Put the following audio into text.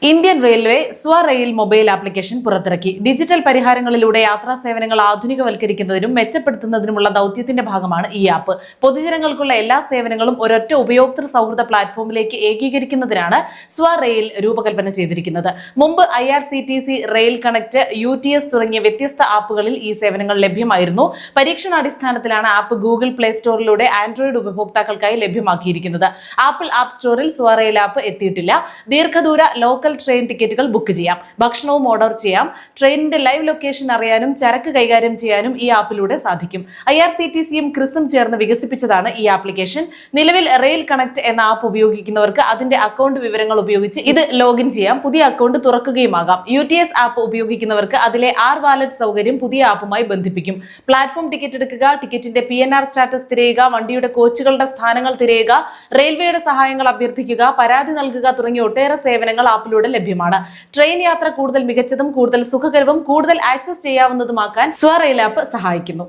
Indian railway സ്വറെയിൽ mobile application പുറത്തിറക്കി. Digital പരിഹാരങ്ങളിലൂടെ യാത്രാ സേവനങ്ങൾ ആധുനികവൽക്കരിക്കുന്നതിനും മെച്ചപ്പെടുത്തുന്നതിനുമുള്ള ദൗത്യത്തിന്റെ ഭാഗമാണ് ഈ ആപ്പ്. പൊതുജനങ്ങൾക്കുള്ള എല്ലാ സേവനങ്ങളും ഒരൊറ്റ ഉപയോക്തൃ സൗഹൃദ പ്ലാറ്റ്ഫോമിലേക്ക് ഏകീകരിക്കുന്നതിനാണ് സ്വറെയിൽ രൂപകൽപ്പന ചെയ്തിരിക്കുന്നത്. മുമ്പ് IRCTC, റെയിൽ കണക്ട്, UTS തുടങ്ങിയ വ്യത്യസ്ത ആപ്പുകളിൽ ഈ സേവനങ്ങൾ ലഭ്യമായിരുന്നു. പരീക്ഷണാടിസ്ഥാനത്തിലാണ് ആപ്പ് ഗൂഗിൾ പ്ലേ സ്റ്റോറിലൂടെ ആൻഡ്രോയിഡ് ഉപഭോക്താക്കൾക്കായി ലഭ്യമാക്കിയിരിക്കുന്നത്. ആപ്പിൾ ആപ്പ് സ്റ്റോറിൽ സ്വറെയിൽ ആപ്പ് എത്തിയിട്ടില്ല. ദീർഘദൂര ലോക്കൽ ട്രെയിൻ ടിക്കറ്റുകൾ ബുക്ക് ചെയ്യാം, ഭക്ഷണവും ഓർഡർ ചെയ്യാം, ട്രെയിനിന്റെ ലൈവ് ലൊക്കേഷൻ അറിയാനും ചരക്ക് കൈകാര്യം ചെയ്യാനും ഈ ആപ്പിലൂടെ സാധിക്കും. IRCTCയും ക്രിസും ചേർന്ന് വികസിപ്പിച്ചതാണ് ഈ ആപ്ലിക്കേഷൻ. നിലവിൽ റെയിൽ കണക്ട് എന്ന ആപ്പ് ഉപയോഗിക്കുന്നവർക്ക് അതിന്റെ അക്കൗണ്ട് വിവരങ്ങൾ ഉപയോഗിച്ച് ഇത് ലോഗിൻ ചെയ്യാം, പുതിയ അക്കൗണ്ട് തുറക്കുകയുമാകാം. UTS ആപ്പ് ഉപയോഗിക്കുന്നവർക്ക് അതിലെ വാലറ്റ് സൗകര്യം പുതിയ ആപ്പുമായി ബന്ധിപ്പിക്കും. പ്ലാറ്റ്ഫോം ടിക്കറ്റ് എടുക്കുക, ടിക്കറ്റിന്റെ PNR സ്റ്റാറ്റസ് തിരയുക, വണ്ടിയുടെ കോച്ചുകളുടെ സ്ഥാനങ്ങൾ തിരയുക, റെയിൽവേയുടെ സഹായങ്ങൾ അഭ്യർത്ഥിക്കുക, പരാതി നൽകുക തുടങ്ങിയ ഒട്ടേറെ സേവനങ്ങൾ ആപ്പിലൂടെ ലഭ്യമാണ്. ട്രെയിൻ യാത്ര കൂടുതൽ മികച്ചതും കൂടുതൽ സുഖകരവും കൂടുതൽ ആക്സസ് ചെയ്യാവുന്നതുമാക്കാൻ സ്വറെയിൽ ആപ്പ് സഹായിക്കുന്നു.